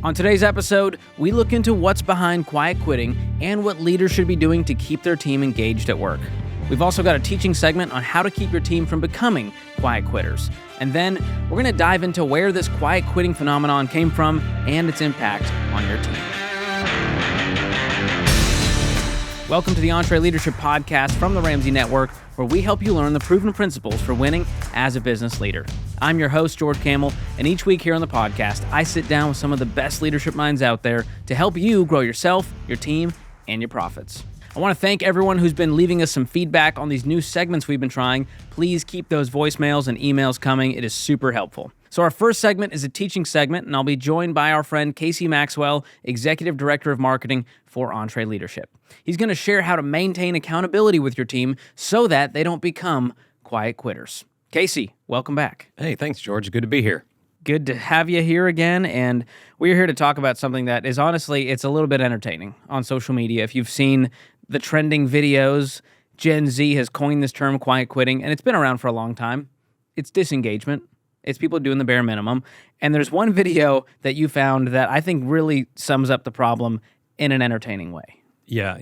On today's episode, we look into what's behind quiet quitting and what leaders should be doing to keep their team engaged at work. We've also got a teaching segment on how to keep your team from becoming quiet quitters. And then we're going to dive into where this quiet quitting phenomenon came from and its impact on your team. Welcome to the EntreLeadership Podcast from the Ramsey Network, where we help you learn the proven principles for winning as a business leader. I'm your host, George Kamel, and each week here on the podcast, I sit down with some of the best leadership minds out there to help you grow yourself, your team, and your profits. I want to thank everyone who's been leaving us some feedback on these new segments we've been trying. Please keep those voicemails and emails coming. It is super helpful. So our first segment is a teaching segment, and I'll be joined by our friend Kacy Maxwell, Executive Director of Marketing for EntreLeadership. He's going to share how to maintain accountability with your team so that they don't become quiet quitters. Kacy, welcome back. Hey, thanks, George. Good to be here. Good to have you here again, and we're here to talk about something that is honestly, it's a little bit entertaining on social media. If you've seen the trending videos, Gen Z has coined this term quiet quitting, and it's been around for a long time. It's disengagement. It's people doing the bare minimum. And there's one video that you found that I think really sums up the problem in an entertaining way. Yeah.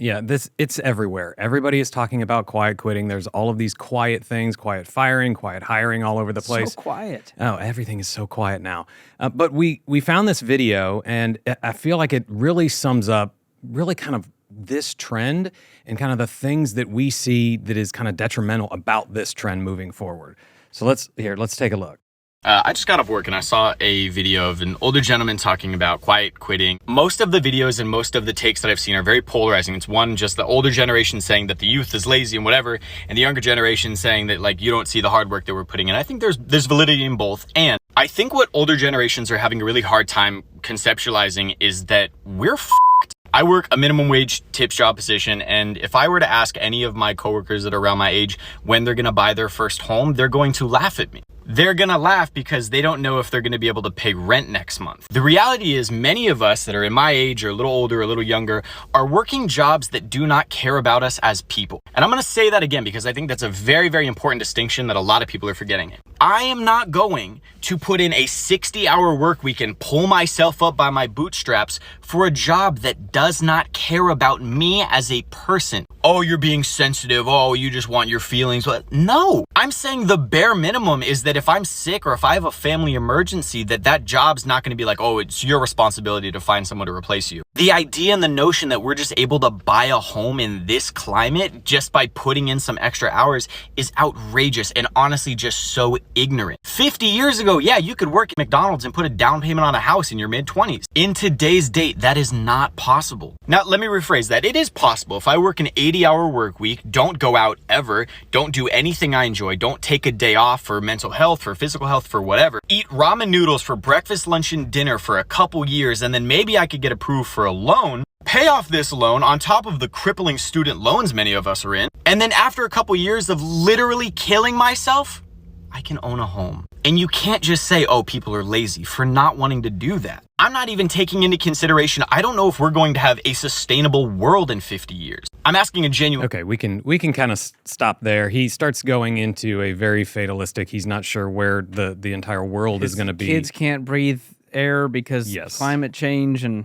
It's everywhere. Everybody is talking about quiet quitting. There's all of these quiet things, quiet firing, quiet hiring all over the place. So quiet. Oh, everything is so quiet now. But we found this video, and I feel like it really sums up really kind of this trend and kind of the things that we see that is kind of detrimental about this trend moving forward. So let's take a look. I just got off work and I saw a video of an older gentleman talking about quiet quitting. Most of the videos and most of the takes that I've seen are very polarizing. It's one, just the older generation saying that the youth is lazy and whatever, and the younger generation saying that like you don't see the hard work that we're putting in. I think there's validity in both. And I think what older generations are having a really hard time conceptualizing is that we're f***ed. I work a minimum wage tips job position, and if I were to ask any of my coworkers that are around my age when they're gonna buy their first home, they're going to laugh at me. They're gonna laugh because they don't know if they're gonna be able to pay rent next month. The reality is many of us that are in my age or a little older, a little younger, are working jobs that do not care about us as people. And I'm gonna say that again because I think that's a very, very important distinction that a lot of people are forgetting. I am not going to put in a 60-hour work week and pull myself up by my bootstraps for a job that does not care about me as a person. Oh, you're being sensitive. Oh, you just want your feelings. No, I'm saying the bare minimum is that if I'm sick or if I have a family emergency, that job's not going to be like, oh, it's your responsibility to find someone to replace you. The idea and the notion that we're just able to buy a home in this climate just by putting in some extra hours is outrageous and honestly just so ignorant. 50 years ago, yeah, you could work at McDonald's and put a down payment on a house in your mid-20s. In today's date, that is not possible. Now, let me rephrase that. It is possible. If I work an 80-hour work week, don't go out ever, don't do anything I enjoy, don't take a day off for mental health, for physical health, for whatever, eat ramen noodles for breakfast, lunch, and dinner for a couple years, and then maybe I could get approved for a loan, pay off this loan on top of the crippling student loans many of us are in, and then after a couple years of literally killing myself, I can own a home. And you can't just say, oh, people are lazy for not wanting to do that. I'm not even taking into consideration, I don't know if we're going to have a sustainable world in 50 years. I'm asking a genuine... Okay, we can kind of stop there. He starts going into a very fatalistic, he's not sure where the entire world is going to be. Kids can't breathe air because climate change, and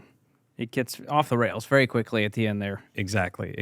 it gets off the rails very quickly at the end there. Exactly.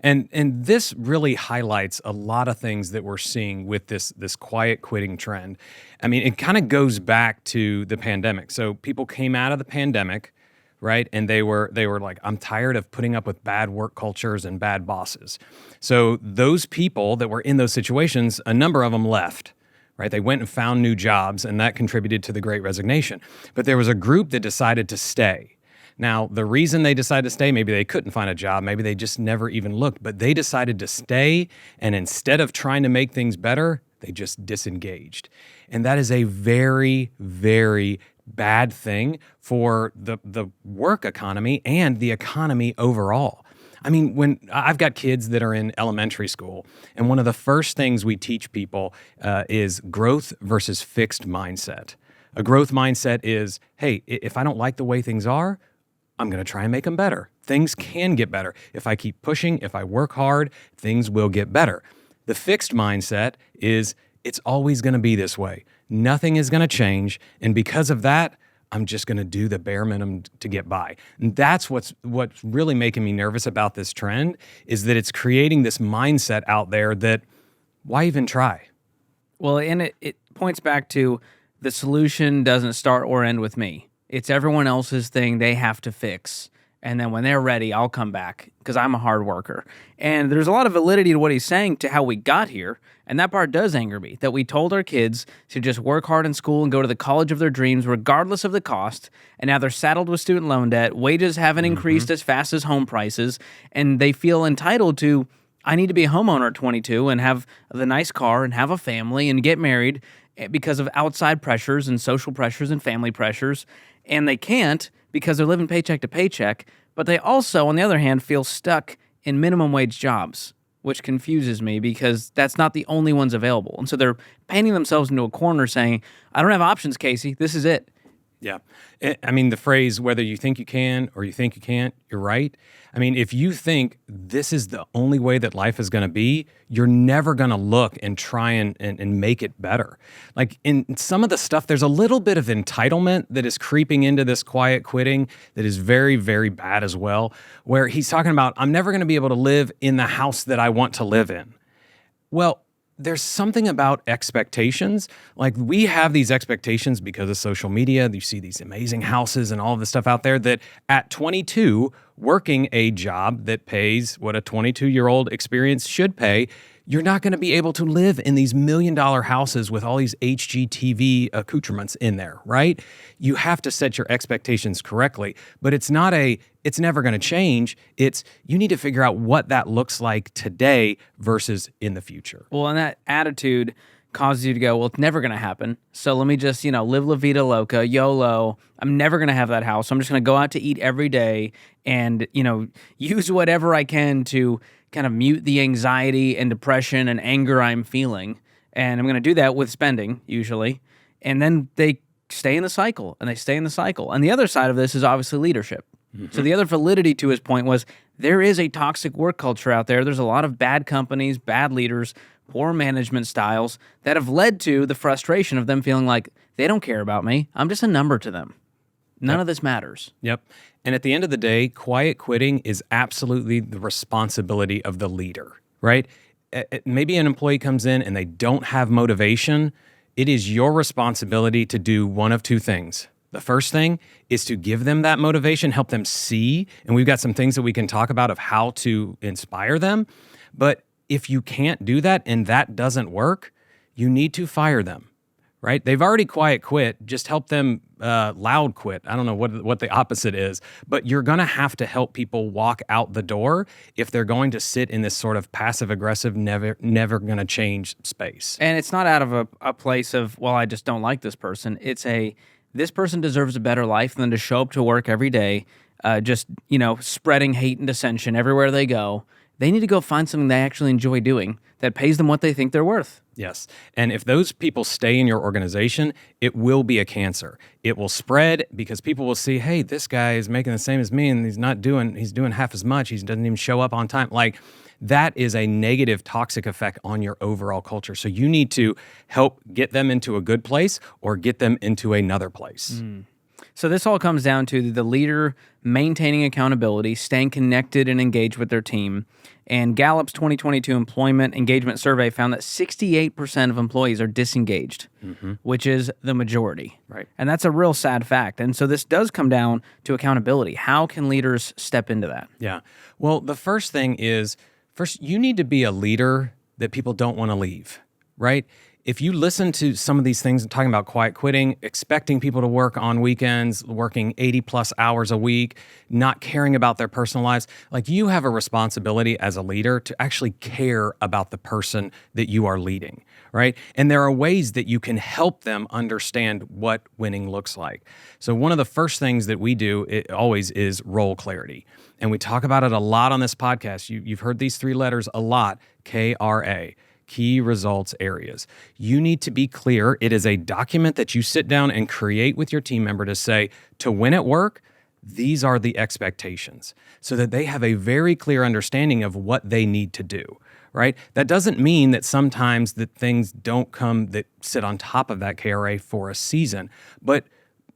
And this really highlights a lot of things that we're seeing with this quiet quitting trend. I mean, it kind of goes back to the pandemic. So people came out of the pandemic, right? And they were like, I'm tired of putting up with bad work cultures and bad bosses. So those people that were in those situations, a number of them left. Right? They went and found new jobs, and that contributed to the Great Resignation. But there was a group that decided to stay. Now, the reason they decided to stay, maybe they couldn't find a job, maybe they just never even looked, but they decided to stay, and instead of trying to make things better, they just disengaged. And that is a very, very bad thing for the work economy and the economy overall. I mean, when I've got kids that are in elementary school, and one of the first things we teach people is growth versus fixed mindset. A growth mindset is, hey, if I don't like the way things are, I'm going to try and make them better. Things can get better. If I keep pushing, if I work hard, things will get better. The fixed mindset is it's always going to be this way. Nothing is going to change. And because of that, I'm just going to do the bare minimum to get by. And that's what's really making me nervous about this trend, is that it's creating this mindset out there that why even try? Well, and it points back to the solution doesn't start or end with me. It's everyone else's thing they have to fix. And then when they're ready, I'll come back because I'm a hard worker. And there's a lot of validity to what he's saying to how we got here. And that part does anger me, that we told our kids to just work hard in school and go to the college of their dreams, regardless of the cost. And now they're saddled with student loan debt. Wages haven't increased as fast as home prices. And they feel entitled to, I need to be a homeowner at 22 and have the nice car and have a family and get married because of outside pressures and social pressures and family pressures. And they can't because they're living paycheck to paycheck. But they also, on the other hand, feel stuck in minimum wage jobs, which confuses me because that's not the only ones available. And so they're painting themselves into a corner saying, I don't have options, Kacy. This is it. Yeah. I mean, the phrase, whether you think you can or you think you can't, you're right. I mean, if you think this is the only way that life is going to be, you're never going to look and try and make it better. Like in some of the stuff, there's a little bit of entitlement that is creeping into this quiet quitting that is very, very bad as well, where he's talking about, I'm never going to be able to live in the house that I want to live in. Well, there's something about expectations. Like we have these expectations because of social media. You see these amazing houses and all of this stuff out there that at 22, working a job that pays what a 22-year-old experience should pay, you're not going to be able to live in these $1 million houses with all these HGTV accoutrements in there, right? You have to set your expectations correctly, but it's never going to change. It's you need to figure out what that looks like today versus in the future. Well, and that attitude causes you to go, well, it's never going to happen. So let me just, live La Vida Loca, YOLO. I'm never going to have that house. I'm just going to go out to eat every day and, use whatever I can to kind of mute the anxiety and depression and anger I'm feeling. And I'm going to do that with spending, usually. And then they stay in the cycle, and they stay in the cycle. And the other side of this is obviously leadership. Mm-hmm. So the other validity to his point was there is a toxic work culture out there. There's a lot of bad companies, bad leaders, poor management styles that have led to the frustration of them feeling like they don't care about me. I'm just a number to them. None of this matters. Yep. And at the end of the day, quiet quitting is absolutely the responsibility of the leader, right? Maybe an employee comes in and they don't have motivation. It is your responsibility to do one of two things. The first thing is to give them that motivation, help them see, and we've got some things that we can talk about of how to inspire them. But if you can't do that and that doesn't work, you need to fire them, right? They've already quiet quit. Just help them loud quit. I don't know what the opposite is, but you're going to have to help people walk out the door if they're going to sit in this sort of passive-aggressive, never going to change space. And it's not out of a place of, well, I just don't like this person. It's this person deserves a better life than to show up to work every day, just, spreading hate and dissension everywhere they go. They need to go find something they actually enjoy doing that pays them what they think they're worth. Yes. And if those people stay in your organization, it will be a cancer. It will spread because people will see, hey, this guy is making the same as me and he's doing half as much. He doesn't even show up on time. Like that is a negative toxic effect on your overall culture. So you need to help get them into a good place or get them into another place. So this all comes down to the leader maintaining accountability, staying connected and engaged with their team. And Gallup's 2022 Employment Engagement Survey found that 68% of employees are disengaged, which is the majority. Right. And that's a real sad fact. And so this does come down to accountability. How can leaders step into that? Yeah. Well, the first thing is, you need to be a leader that people don't want to leave, right? If you listen to some of these things talking about quiet quitting, expecting people to work on weekends, working 80 plus hours a week, not caring about their personal lives, like you have a responsibility as a leader to actually care about the person that you are leading, right? And there are ways that you can help them understand what winning looks like. So one of the first things that we do always is role clarity. And we talk about it a lot on this podcast. You've heard these three letters a lot, KRA. Key results areas. You need to be clear. It is a document that you sit down and create with your team member to say, to win at work, these are the expectations, so that they have a very clear understanding of what they need to do, right? That doesn't mean that sometimes that things don't come that sit on top of that KRA for a season, but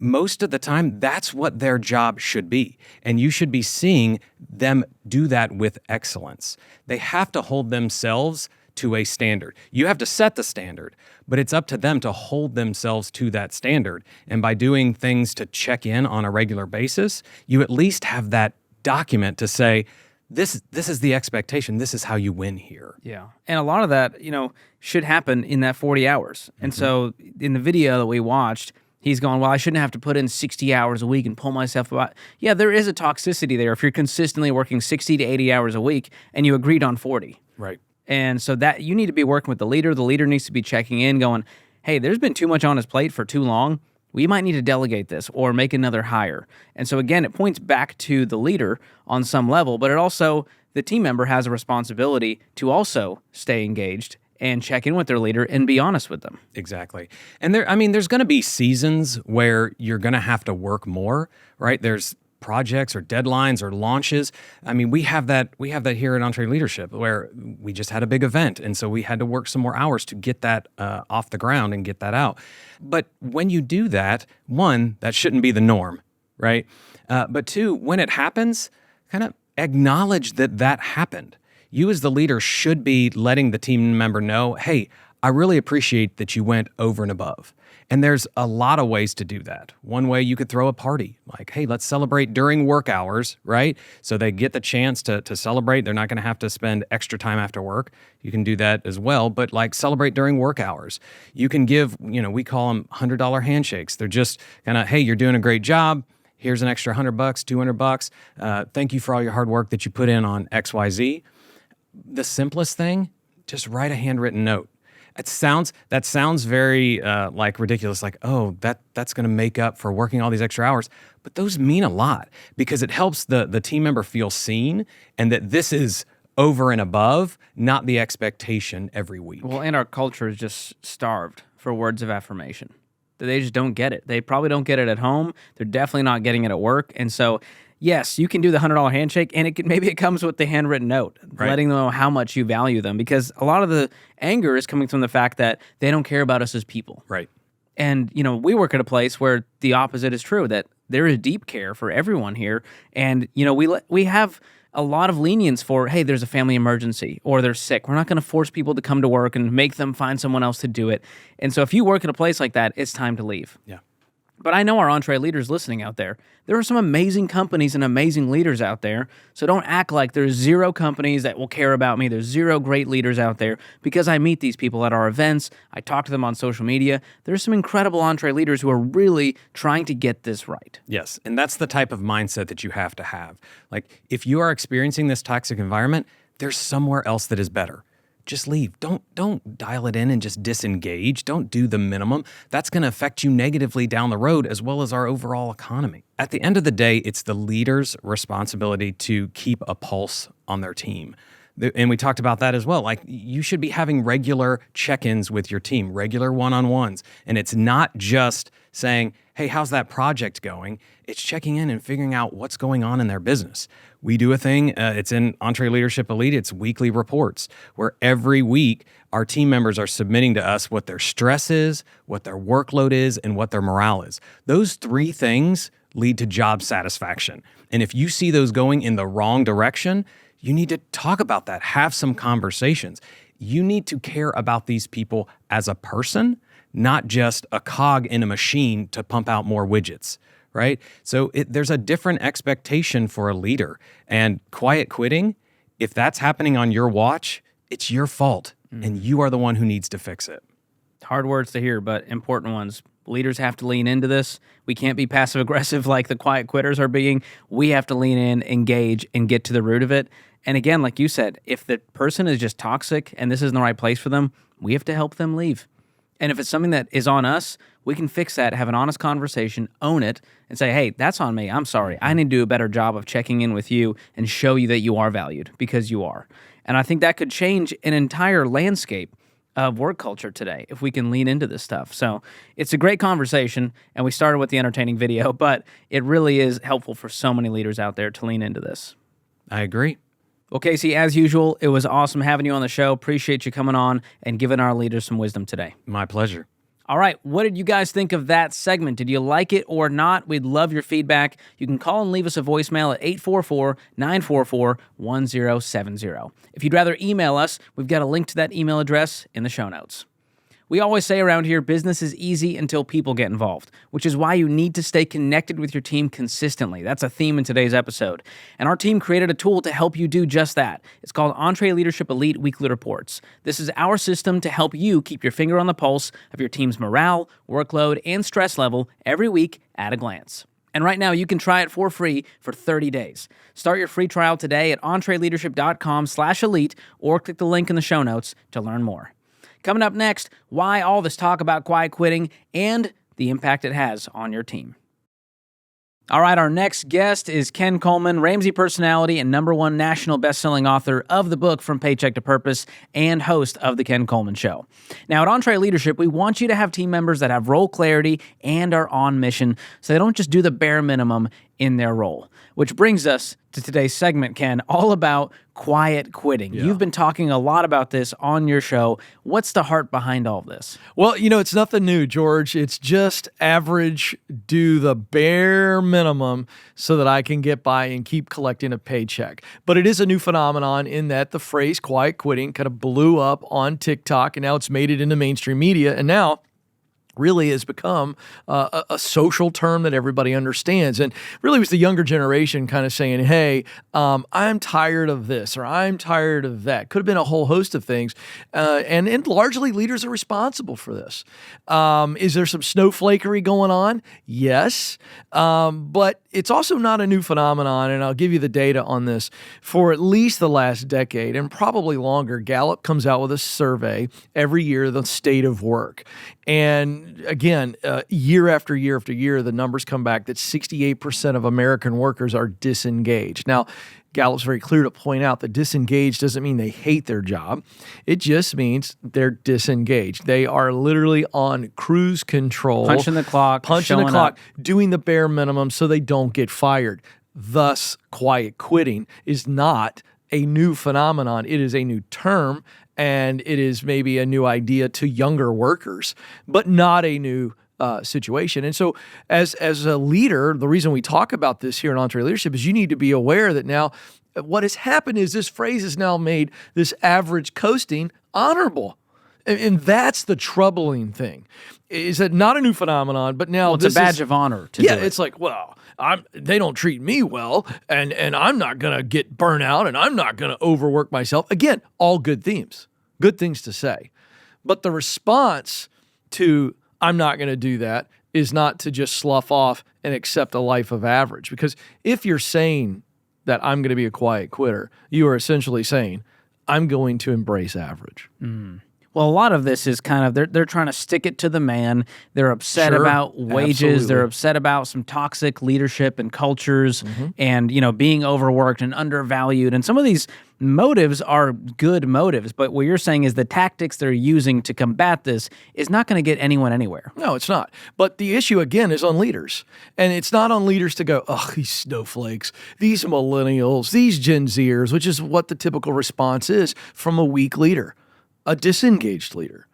most of the time, that's what their job should be. And you should be seeing them do that with excellence. They have to hold themselves to a standard. You have to set the standard, but it's up to them to hold themselves to that standard. And by doing things to check in on a regular basis, you at least have that document to say, this is the expectation. This is how you win here. Yeah. And a lot of that, should happen in that 40 hours. And so in the video that we watched, he's going, well, I shouldn't have to put in 60 hours a week and pull myself about. Yeah, there is a toxicity there if you're consistently working 60 to 80 hours a week and you agreed on 40. Right. And so that you need to be working with the leader. The leader needs to be checking in going, hey, there's been too much on his plate for too long. We might need to delegate this or make another hire. And so again, it points back to the leader on some level, but it also, the team member has a responsibility to also stay engaged and check in with their leader and be honest with them. Exactly. And there's going to be seasons where you're going to have to work more, right? There's projects or deadlines or launches. We have that here at EntreLeadership where we just had a big event. And so we had to work some more hours to get that off the ground and get that out. But when you do that, one, that shouldn't be the norm, right? But two, when it happens, kind of acknowledge that happened. You as the leader should be letting the team member know, hey, I really appreciate that you went over and above. And there's a lot of ways to do that. One way, you could throw a party, like, hey, let's celebrate during work hours, right? So they get the chance to celebrate. They're not going to have to spend extra time after work. You can do that as well, but like celebrate during work hours. You can give, we call them $100 handshakes. They're just kind of, hey, you're doing a great job. Here's an extra $100, $200. Thank you for all your hard work that you put in on XYZ. The simplest thing, just write a handwritten note. That sounds very ridiculous, like, oh, that's going to make up for working all these extra hours. But those mean a lot because it helps the team member feel seen and that this is over and above, not the expectation every week. Well, and our culture is just starved for words of affirmation. They just don't get it. They probably don't get it at home. They're definitely not getting it at work. And so, yes, you can do the $100 handshake, and maybe it comes with the handwritten note, right, letting them know how much you value them, because a lot of the anger is coming from the fact that they don't care about us as people. Right. And, we work at a place where the opposite is true, that there is deep care for everyone here. And, we have a lot of lenience for, hey, there's a family emergency or they're sick. We're not going to force people to come to work and make them find someone else to do it. And so if you work at a place like that, it's time to leave. Yeah. But I know our Entre leaders listening out there. There are some amazing companies and amazing leaders out there. So don't act like there's zero companies that will care about me. There's zero great leaders out there, because I meet these people at our events. I talk to them on social media. There's some incredible Entre leaders who are really trying to get this right. Yes, and that's the type of mindset that you have to have. Like, if you are experiencing this toxic environment, there's somewhere else that is better. Just leave. Don't dial it in and just disengage. Don't do the minimum. That's going to affect you negatively down the road, as well as our overall economy. At the end of the day, it's the leader's responsibility to keep a pulse on their team. And we talked about that as well. Like, you should be having regular check-ins with your team, regular one-on-ones. And it's not just saying, hey, how's that project going? It's checking in and figuring out what's going on in their business. We do a thing, it's in EntreLeadership Elite, it's weekly reports, where every week our team members are submitting to us what their stress is, what their workload is, and what their morale is. Those three things lead to job satisfaction. And if you see those going in the wrong direction, you need to talk about that, have some conversations. You need to care about these people as a person, not just a cog in a machine to pump out more widgets, right? So there's a different expectation for a leader. And quiet quitting, if that's happening on your watch, it's your fault, and you are the one who needs to fix it. Hard words to hear, but important ones. Leaders have to lean into this. We can't be passive-aggressive like the quiet quitters are being. We have to lean in, engage, and get to the root of it. And again, like you said, if the person is just toxic and this isn't the right place for them, we have to help them leave. And if it's something that is on us, we can fix that, have an honest conversation, own it, and say, hey, that's on me. I'm sorry. I need to do a better job of checking in with you and show you that you are valued, because you are. And I think that could change an entire landscape of work culture today if we can lean into this stuff. So it's a great conversation, and we started with the entertaining video, but it really is helpful for so many leaders out there to lean into this. I agree. Well, Kacy, as usual, it was awesome having you on the show. Appreciate you coming on and giving our leaders some wisdom today. My pleasure. All right, what did you guys think of that segment? Did you like it or not? We'd love your feedback. You can call and leave us a voicemail at 844-944-1070. If you'd rather email us, we've got a link to that email address in the show notes. We always say around here, business is easy until people get involved, which is why you need to stay connected with your team consistently. That's a theme in today's episode. And our team created a tool to help you do just that. It's called EntreLeadership Elite Weekly Reports. This is our system to help you keep your finger on the pulse of your team's morale, workload, and stress level every week at a glance. And right now, you can try it for free for 30 days. Start your free trial today at EntreLeadership.com/elite or click the link in the show notes to learn more. Coming up next, why all this talk about quiet quitting and the impact it has on your team. All right, our next guest is Ken Coleman, Ramsey Personality and #1 national bestselling author of the book From Paycheck to Purpose and host of the Ken Coleman Show. Now, at EntreLeadership, we want you to have team members that have role clarity and are on mission, so they don't just do the bare minimum in their role. Which brings us to today's segment, Ken, all about quiet quitting. Yeah. You've been talking a lot about this on your show. What's the heart behind all of this? Well, it's nothing new, George. It's just average, do the bare minimum so that I can get by and keep collecting a paycheck. But it is a new phenomenon in that the phrase quiet quitting kind of blew up on TikTok, and now it's made it into mainstream media. And now really has become a social term that everybody understands. And really was the younger generation kind of saying, hey, I'm tired of this or I'm tired of that. Could have been a whole host of things. And largely leaders are responsible for this. Is there some snowflakery going on? Yes. But it's also not a new phenomenon. And I'll give you the data on this. For at least the last decade and probably longer, Gallup comes out with a survey every year, the state of work. And again, year after year after year, the numbers come back that 68% of American workers are disengaged. Now, Gallup's very clear to point out that disengaged doesn't mean they hate their job. It just means they're disengaged. They are literally on cruise control. Punching the clock. Doing the bare minimum so they don't get fired. Thus, quiet quitting is not a new phenomenon. It is a new term. And it is maybe a new idea to younger workers, but not a new situation. And so as a leader, the reason we talk about this here in EntreLeadership is you need to be aware that now what has happened is this phrase has now made this average coasting honorable. And that's the troubling thing, is that not a new phenomenon, but now it's a badge of honor to do it. It's like, well, they don't treat me well, and I'm not going to get burnt out, and I'm not going to overwork myself. Again, all good themes, good things to say. But the response to I'm not going to do that is not to just slough off and accept a life of average. Because if you're saying that I'm going to be a quiet quitter, you are essentially saying I'm going to embrace average. Mm. Well, a lot of this is kind of, they're trying to stick it to the man. They're upset about wages. Absolutely. They're upset about some toxic leadership and cultures and, being overworked and undervalued. And some of these motives are good motives. But what you're saying is the tactics they're using to combat this is not going to get anyone anywhere. No, it's not. But the issue, again, is on leaders. And it's not on leaders to go, oh, these snowflakes, these millennials, these Gen Zers, which is what the typical response is from a weak leader. A disengaged leader.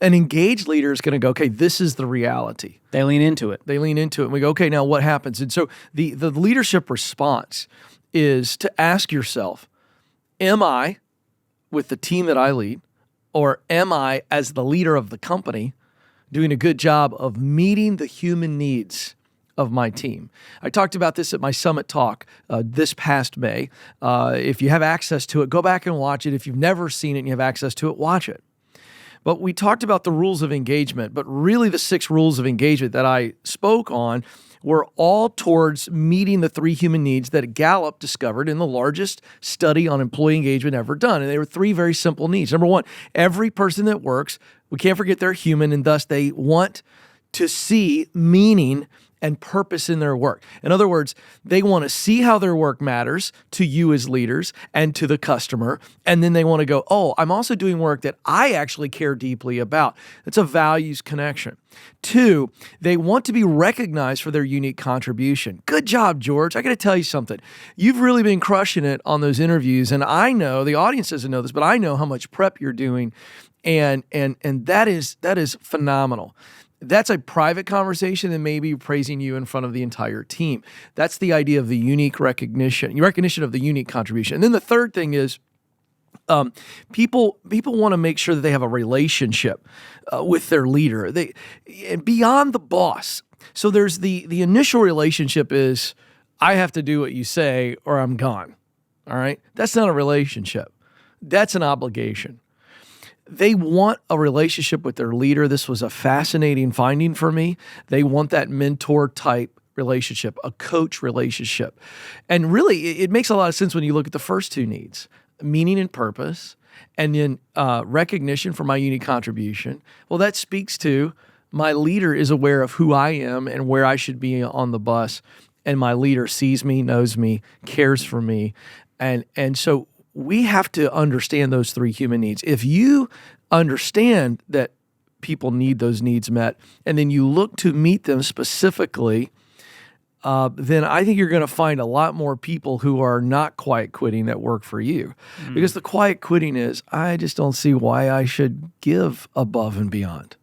An engaged leader is going to go, okay, this is the reality. They lean into it. And we go, okay, now what happens? And so the leadership response is to ask yourself, am I, with the team that I lead, or am I, as the leader of the company, doing a good job of meeting the human needs of my team? I talked about this at my summit talk this past May. If you have access to it, go back and watch it. If you've never seen it and you have access to it, watch it. But we talked about the rules of engagement, but really the 6 rules of engagement that I spoke on were all towards meeting the 3 human needs that Gallup discovered in the largest study on employee engagement ever done. And they were 3 very simple needs. Number 1, every person that works, we can't forget they're human, and thus they want to see meaning and purpose in their work. In other words, they want to see how their work matters to you as leaders and to the customer. And then they want to go, oh, I'm also doing work that I actually care deeply about. It's a values connection. 2, they want to be recognized for their unique contribution. Good job, George. I got to tell you something. You've really been crushing it on those interviews. And I know, the audience doesn't know this, but I know how much prep you're doing. And that is phenomenal. That's a private conversation and maybe praising you in front of the entire team. That's the idea of the unique recognition of the unique contribution. And then the third thing is people want to make sure that they have a relationship with their leader. Beyond the boss. So there's the initial relationship is, I have to do what you say or I'm gone. All right? That's not a relationship. That's an obligation. They want a relationship with their leader. This was a fascinating finding for me. They want that mentor type relationship, a coach relationship. And really, it makes a lot of sense when you look at the first 2 needs, meaning and purpose, and then recognition for my unique contribution. Well, that speaks to my leader is aware of who I am and where I should be on the bus. And my leader sees me, knows me, cares for me. And so we have to understand those 3 human needs. If you understand that people need those needs met, and then you look to meet them specifically, then I think you're going to find a lot more people who are not quiet quitting that work for you. Because the quiet quitting is, I just don't see why I should give above and beyond.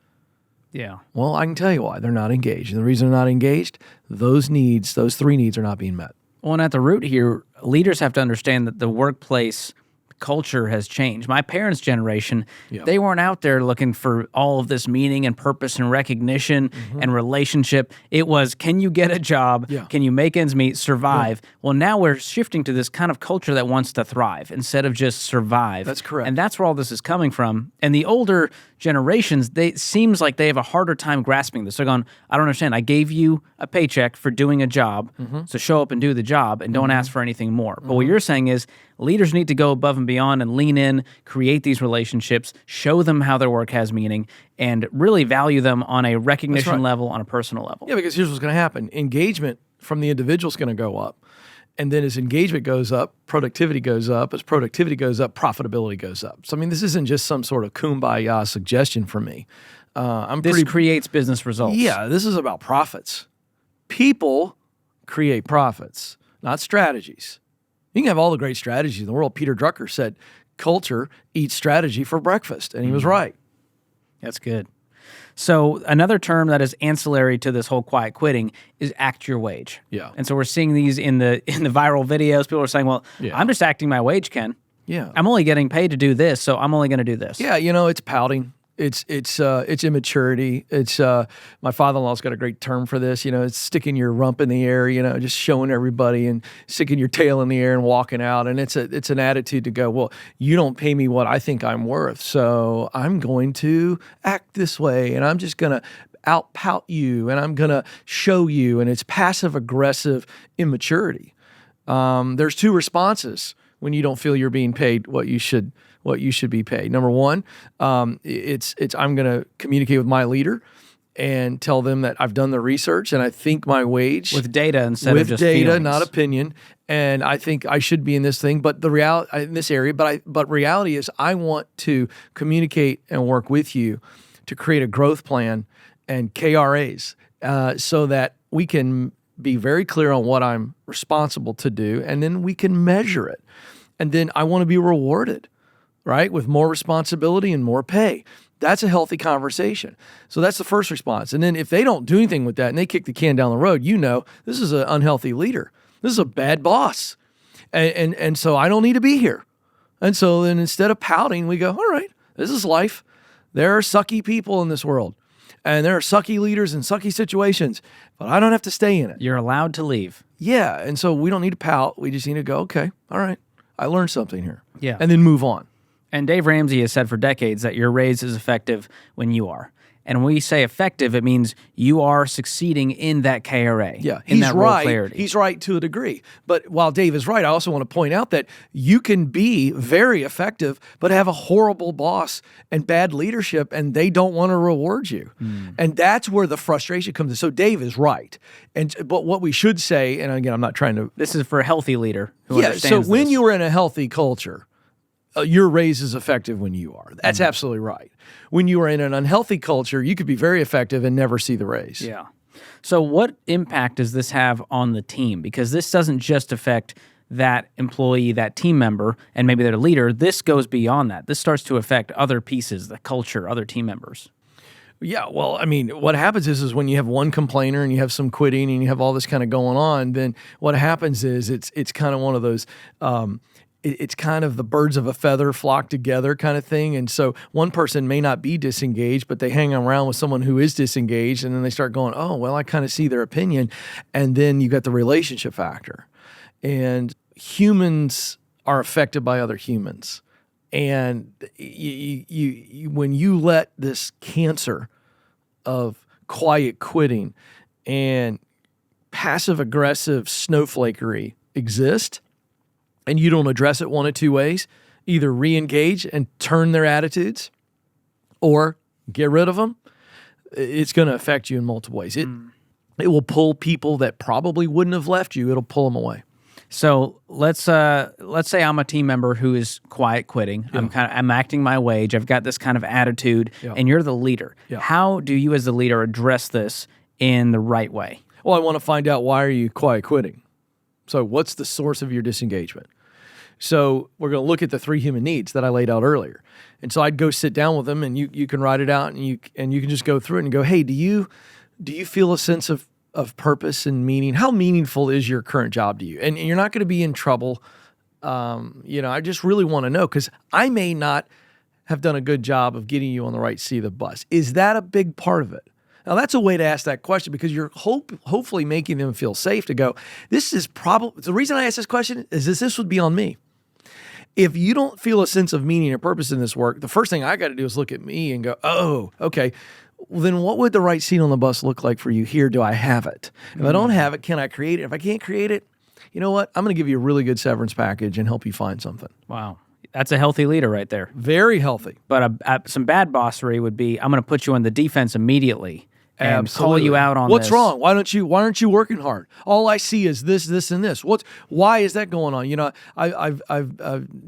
Yeah. Well, I can tell you why. They're not engaged. And the reason they're not engaged, those 3 needs are not being met. Well, and at the root here, leaders have to understand that the workplace culture has changed. My parents' generation, they weren't out there looking for all of this meaning and purpose and recognition and relationship. It was, can you get a job? Can you make ends meet, survive? Well, now we're shifting to this kind of culture that wants to thrive instead of just survive. That's correct. And that's where all this is coming from. And the older generations, it seems like they have a harder time grasping this. They're going, I don't understand. I gave you a paycheck for doing a job, so show up and do the job and don't ask for anything more. But what you're saying is leaders need to go above and beyond and lean in, create these relationships, show them how their work has meaning, and really value them on a recognition level, on a personal level. Yeah, because here's what's going to happen. Engagement from the individual is going to go up. And then as engagement goes up, productivity goes up. As productivity goes up, profitability goes up. So, I mean, this isn't just some sort of kumbaya suggestion for me. This creates business results. Yeah, this is about profits. People create profits, not strategies. You can have all the great strategies in the world. Peter Drucker said, culture eats strategy for breakfast. And he was right. That's good. So another term that is ancillary to this whole quiet quitting is act your wage. Yeah. And so we're seeing these in the viral videos. People are saying, well, I'm just acting my wage, Ken. Yeah. I'm only getting paid to do this, so I'm only going to do this. Yeah, it's pouting. It's immaturity. It's my father-in-law's got a great term for this. It's sticking your rump in the air. Just showing everybody and sticking your tail in the air and walking out. And it's an attitude to go, well, you don't pay me what I think I'm worth, so I'm going to act this way, and I'm just going to out-pout you, and I'm going to show you. And it's passive-aggressive immaturity. There's 2 responses when you don't feel you're being paid what you should be paid. Number 1, it's I'm going to communicate with my leader and tell them that I've done the research and I think my wage with data instead of just with data, feelings. not opinion. And I think I should be in this thing, but in this area. But reality is, I want to communicate and work with you to create a growth plan and KRAs so that we can be very clear on what I'm responsible to do, and then we can measure it. And then I want to be rewarded, right, with more responsibility and more pay. That's a healthy conversation. So that's the first response. And then if they don't do anything with that and they kick the can down the road, this is an unhealthy leader. This is a bad boss. And so I don't need to be here. And so then instead of pouting, we go, all right, this is life. There are sucky people in this world. And there are sucky leaders in sucky situations, but I don't have to stay in it. You're allowed to leave. Yeah, and so we don't need to pout. We just need to go, okay, all right, I learned something here. Yeah. And then move on. And Dave Ramsey has said for decades that your raise is effective when you are. And when we say effective, it means you are succeeding in that KRA. Yeah, in he's that role right. clarity. He's right to a degree. But while Dave is right, I also want to point out that you can be very effective, but have a horrible boss and bad leadership, and they don't want to reward you. And that's where the frustration comes in. So Dave is right. But what we should say, and again, I'm not trying to... This is for a healthy leader who so understands when this. you are in a healthy culture, your raise is effective when you are. That's absolutely right. When you are in an unhealthy culture, you could be very effective and never see the raise. Yeah. So what impact does this have on the team? Because this doesn't just affect that employee, that team member, and maybe their leader. This goes beyond that. This starts to affect other pieces, the culture, other team members. Yeah, well, I mean, what happens is when you have one complainer and you have some quitting and you have all this kind of going on, then what happens is it's kind of one of those... it's kind of the birds of a feather flock together kind of thing. And so one person may not be disengaged, but they hang around with someone who is disengaged, and then they start going, oh, well, I kind of see their opinion. And then you got the relationship factor. And humans are affected by other humans. And when you let this cancer of quiet quitting and passive-aggressive snowflakery exist, and you don't address it one of two ways, either re-engage and turn their attitudes or get rid of them, it's going to affect you in multiple ways. It will pull people that probably wouldn't have left you. It'll pull them away. So let's say I'm a team member who is quiet quitting. Yeah. I'm acting my wage. I've got this kind of attitude, and you're the leader. Yeah. How do you as the leader address this in the right way? Well, I want to find out, why are you quiet quitting? So what's the source of your disengagement? So we're going to look at the 3 human needs that I laid out earlier. And so I'd go sit down with them, and you can write it out, and you can just go through it and go, hey, do you feel a sense of purpose and meaning? How meaningful is your current job to you? And you're not going to be in trouble. I just really want to know, because I may not have done a good job of getting you on the right seat of the bus. Is that a big part of it? Now, that's a way to ask that question, because you're hopefully making them feel safe to go, this is probably, the reason I ask this question is this would be on me. If you don't feel a sense of meaning or purpose in this work, the first thing I got to do is look at me and go, oh, okay, well, then what would the right seat on the bus look like for you here? Do I have it? If I don't have it, can I create it? If I can't create it, you know what? I'm going to give you a really good severance package and help you find something. Wow. That's a healthy leader right there. Very healthy. But some bad bossery would be, I'm going to put you on the defense immediately and Absolutely. call you out on What's this. wrong? Why aren't you working hard? All I see is this, and this. Why is that going on? You know, I've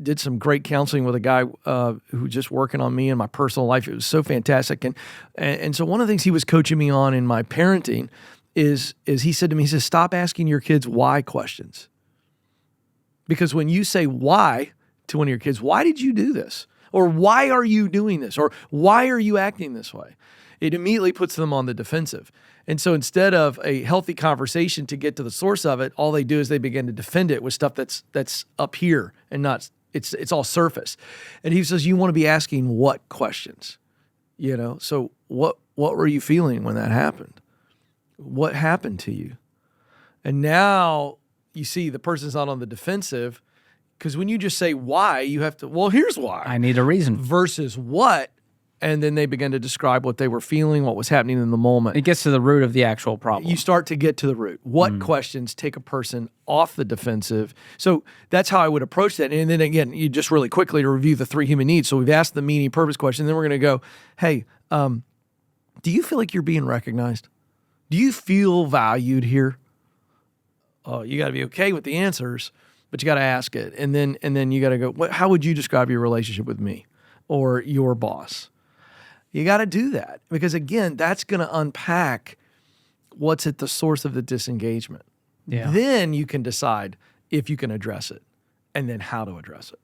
did some great counseling with a guy who was just working on me in my personal life. It was so fantastic, and so one of the things he was coaching me on in my parenting is he said to me, he says, stop asking your kids why questions, because when you say why to one of your kids, why did you do this, or why are you doing this, or why are you acting this way, it immediately puts them on the defensive. And so instead of a healthy conversation to get to the source of it, all they do is they begin to defend it with stuff that's up here and not, it's all surface. And he says, you want to be asking what questions? You know, so what were you feeling when that happened? What happened to you? And now you see the person's not on the defensive, because when you just say why, you have to, well, here's why. I need a reason. Versus what? And then they begin to describe what they were feeling, what was happening in the moment. It gets to the root of the actual problem. You start to get to the root. What questions take a person off the defensive? So that's how I would approach that. And then again, you just really quickly to review the 3 human needs. So we've asked the meaning, purpose question. Then we're going to go, hey, do you feel like you're being recognized? Do you feel valued here? Oh, you got to be okay with the answers, but you got to ask it. And then you got to go, how would you describe your relationship with me or your boss? You got to do that, because again, that's going to unpack what's at the source of the disengagement. Yeah. Then you can decide if you can address it, and then how to address it.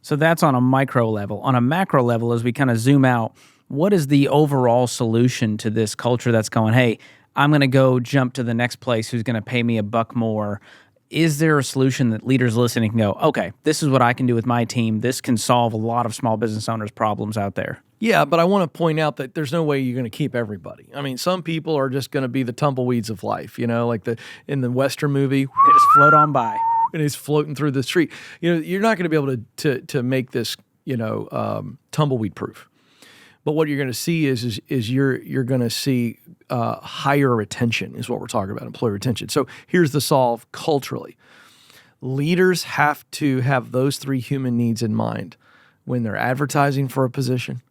So that's on a micro level. On a macro level, as we kind of zoom out, what is the overall solution to this culture that's going, hey, I'm going to go jump to the next place who's going to pay me $1 more? Is there a solution that leaders listening can go, okay, this is what I can do with my team. This can solve a lot of small business owners' problems out there. Yeah, but I want to point out that there's no way you're going to keep everybody. I mean, some people are just going to be the tumbleweeds of life, you know, like in the Western movie. They just float on by. And he's floating through the street. You know, you're not going to be able to make this, tumbleweed proof. But what you're going to see is you're going to see higher retention is what we're talking about, employee retention. So here's the solve culturally. Leaders have to have those 3 human needs in mind when they're advertising for a position.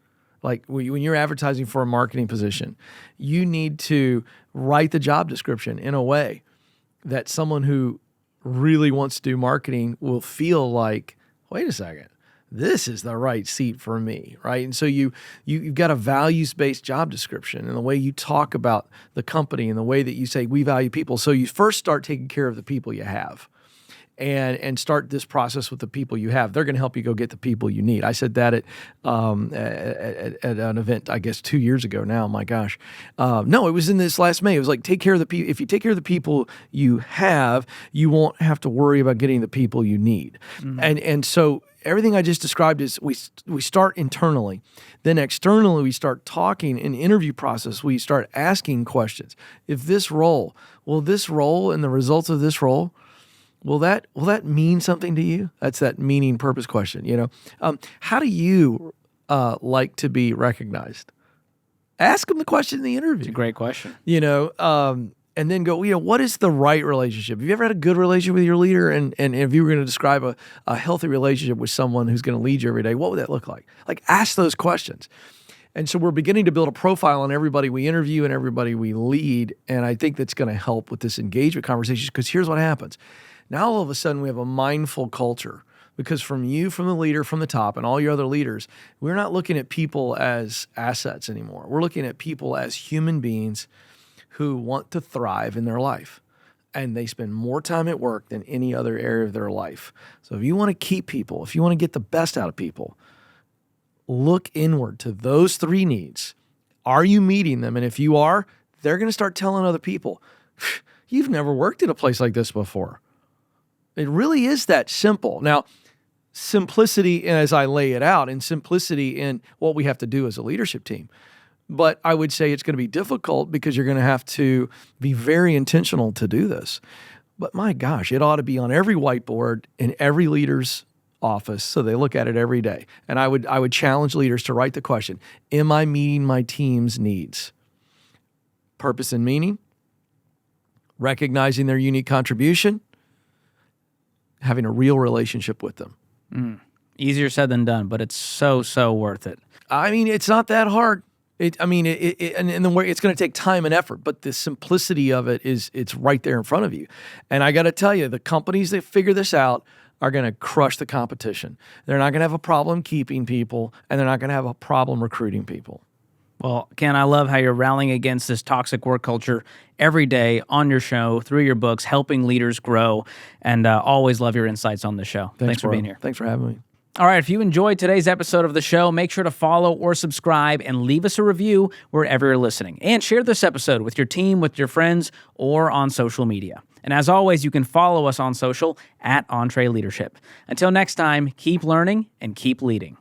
Like when you're advertising for a marketing position, you need to write the job description in a way that someone who really wants to do marketing will feel like, wait a second, this is the right seat for me, right? And so you've got a values-based job description and the way you talk about the company and the way that you say we value people. So you first start taking care of the people you have. And start this process with the people you have. They're going to help you go get the people you need. I said that at an event, I guess 2 years ago now. My gosh, no, it was in this last May. It was like take care of the people. If you take care of the people you have, you won't have to worry about getting the people you need. And so everything I just described is we start internally, then externally we start talking. In the interview process, we start asking questions. If this role and the results of this role. Will that mean something to you? That's that meaning purpose question. How do you like to be recognized? Ask them the question in the interview. It's a great question. And then go, what is the right relationship? Have you ever had a good relationship with your leader? And if you were going to describe a healthy relationship with someone who's going to lead you every day, what would that look like? Like, ask those questions. And so we're beginning to build a profile on everybody we interview and everybody we lead. And I think that's going to help with this engagement conversation, because here's what happens. Now, all of a sudden, we have a mindful culture, because from the leader, from the top, and all your other leaders, we're not looking at people as assets anymore. We're looking at people as human beings who want to thrive in their life. And they spend more time at work than any other area of their life. So if you want to keep people, if you want to get the best out of people, look inward to those 3 needs. Are you meeting them? And if you are, they're going to start telling other people, you've never worked in a place like this before. It really is that simple. Now, simplicity as I lay it out, and simplicity in what we have to do as a leadership team. But I would say it's going to be difficult because you're going to have to be very intentional to do this. But my gosh, it ought to be on every whiteboard in every leader's office so they look at it every day. And I would challenge leaders to write the question, am I meeting my team's needs? Purpose and meaning, recognizing their unique contribution, having a real relationship with them. Easier said than done, but it's so worth it. I mean, it's not that hard. And the way it's going to take time and effort, but the simplicity of it's right there in front of you. And I got to tell you, the companies that figure this out are going to crush the competition. They're not going to have a problem keeping people, and they're not going to have a problem recruiting people. Well, Ken, I love how you're rallying against this toxic work culture every day on your show, through your books, helping leaders grow, and always love your insights on the show. Thanks for being here. Thanks for having me. All right, if you enjoyed today's episode of the show, make sure to follow or subscribe and leave us a review wherever you're listening. And share this episode with your team, with your friends, or on social media. And as always, you can follow us on social at EntreLeadership. Until next time, keep learning and keep leading.